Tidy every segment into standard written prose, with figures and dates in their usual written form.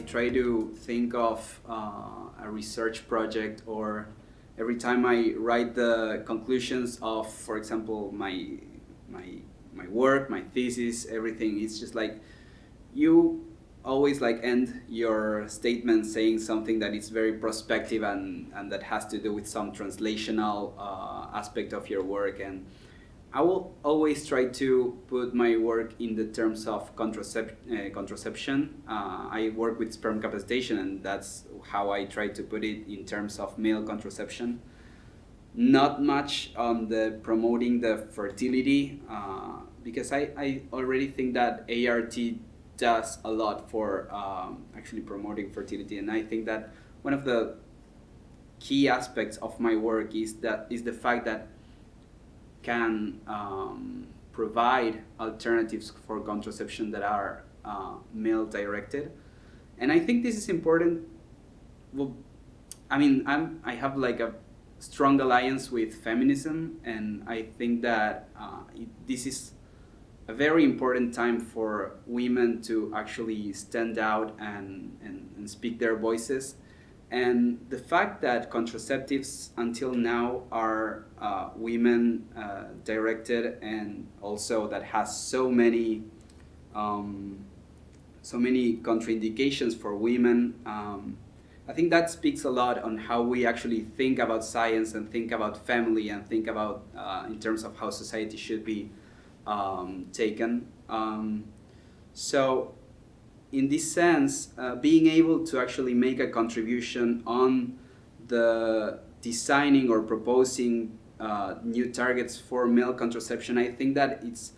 try to think of a research project, or every time I write the conclusions of, for example, my work, my thesis, everything, it's just like you always like end your statement saying something that is very prospective and that has to do with some translational aspect of your work. And I will always try to put my work in the terms of contraception. I work with sperm capacitation, and that's how I try to put it in terms of male contraception. Not much on the promoting the fertility, because I already think that ART does a lot for actually promoting fertility, and I think that one of the key aspects of my work is the fact that can provide alternatives for contraception that are male directed. And I think this is important. Well, I mean, I have like a strong alliance with feminism, and I think that this is a very important time for women to actually stand out and speak their voices. And the fact that contraceptives until now are women directed, and also that has so many contraindications for women, I think that speaks a lot on how we actually think about science and think about family and think about in terms of how society should be taken. So in this sense, being able to actually make a contribution on the designing or proposing new targets for male contraception, I think that it's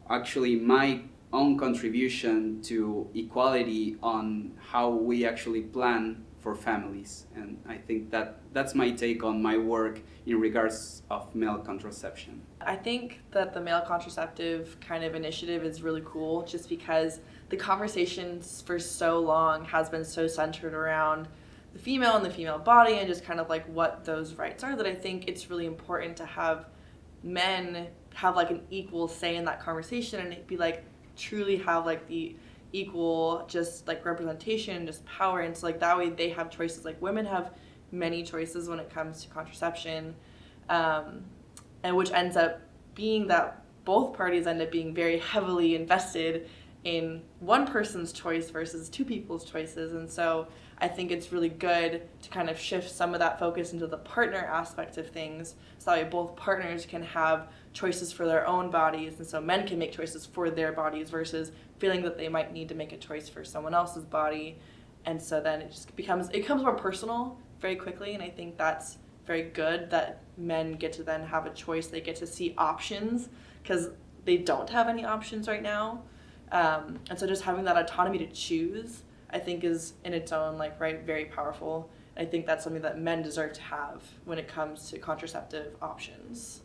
actually my own contribution to equality on how we actually plan for families. And I think that that's my take on my work in regards of male contraception. I think that the male contraceptive kind of initiative is really cool, just because the conversations for so long has been so centered around the female and the female body and just kind of like what those rights are, that I think it's really important to have men have like an equal say in that conversation, and it be like truly have like the equal just like representation, just power, and so like that way they have choices. Like women have many choices when it comes to contraception, and which ends up being that both parties end up being very heavily invested in one person's choice versus two people's choices. And so I think it's really good to kind of shift some of that focus into the partner aspect of things, so that way both partners can have choices for their own bodies, and so men can make choices for their bodies versus feeling that they might need to make a choice for someone else's body. And so then it becomes more personal very quickly, and I think that's very good that men get to then have a choice. They get to see options because they don't have any options right now. And so just having that autonomy to choose, I think, is in its own like right very powerful. I think that's something that men deserve to have when it comes to contraceptive options.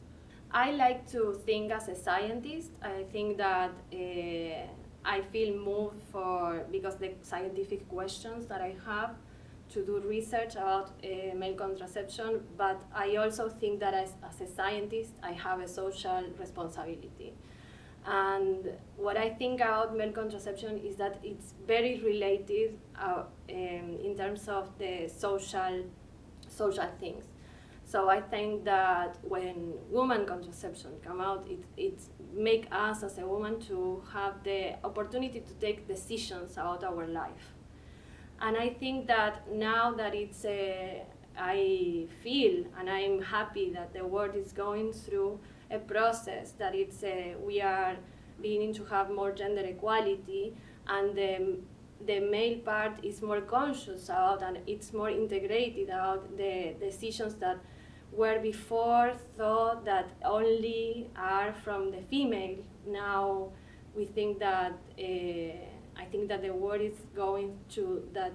I like to think as a scientist. I think that I feel moved because the scientific questions that I have to do research about male contraception, but I also think that as a scientist I have a social responsibility. And what I think about male contraception is that it's very related in terms of the social things. So I think that when woman contraception come out, it make us as a woman to have the opportunity to take decisions about our life. And I think that now that I feel and I'm happy that the world is going through a process that we are beginning to have more gender equality, and the male part is more conscious about, and it's more integrated about the decisions that were before thought that only are from the female. Now we think that I think that the world is going to that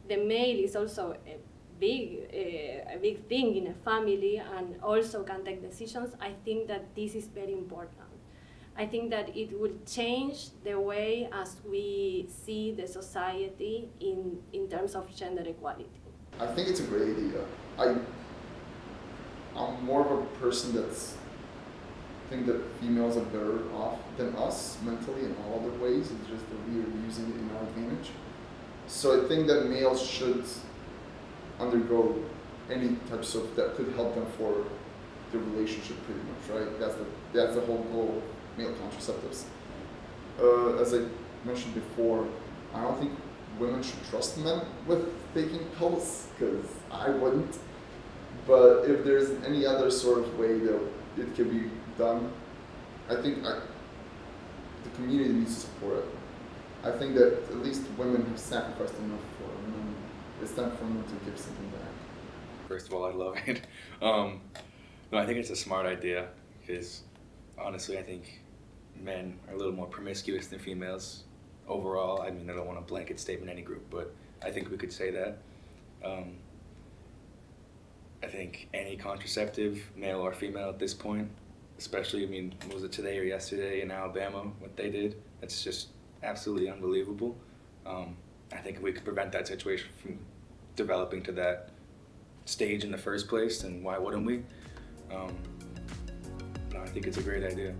the male is also a big thing in a family and also can take decisions. I think that this is very important. I think that it will change the way as we see the society in terms of gender equality. I think it's a great idea. I'm more of a person that's think that females are better off than us mentally in all other ways. It's just that we are using it in our advantage. So I think that males should undergo any types of that could help them for the relationship, pretty much, right? That's the whole goal of male contraceptives. As I mentioned before, I don't think women should trust men with taking pills, because I wouldn't. But if there's any other sort of way that it can be done, I think the community needs to support it. I think that at least women have sacrificed enough for it, and it's time for them to give something back. First of all, I love it. No, I think it's a smart idea because honestly, I think men are a little more promiscuous than females overall. I mean, I don't want a blanket statement in any group, but I think we could say that. I think any contraceptive, male or female at this point, especially, I mean, was it today or yesterday in Alabama, what they did? That's just absolutely unbelievable. I think if we could prevent that situation from developing to that stage in the first place, then why wouldn't we? No, I think it's a great idea.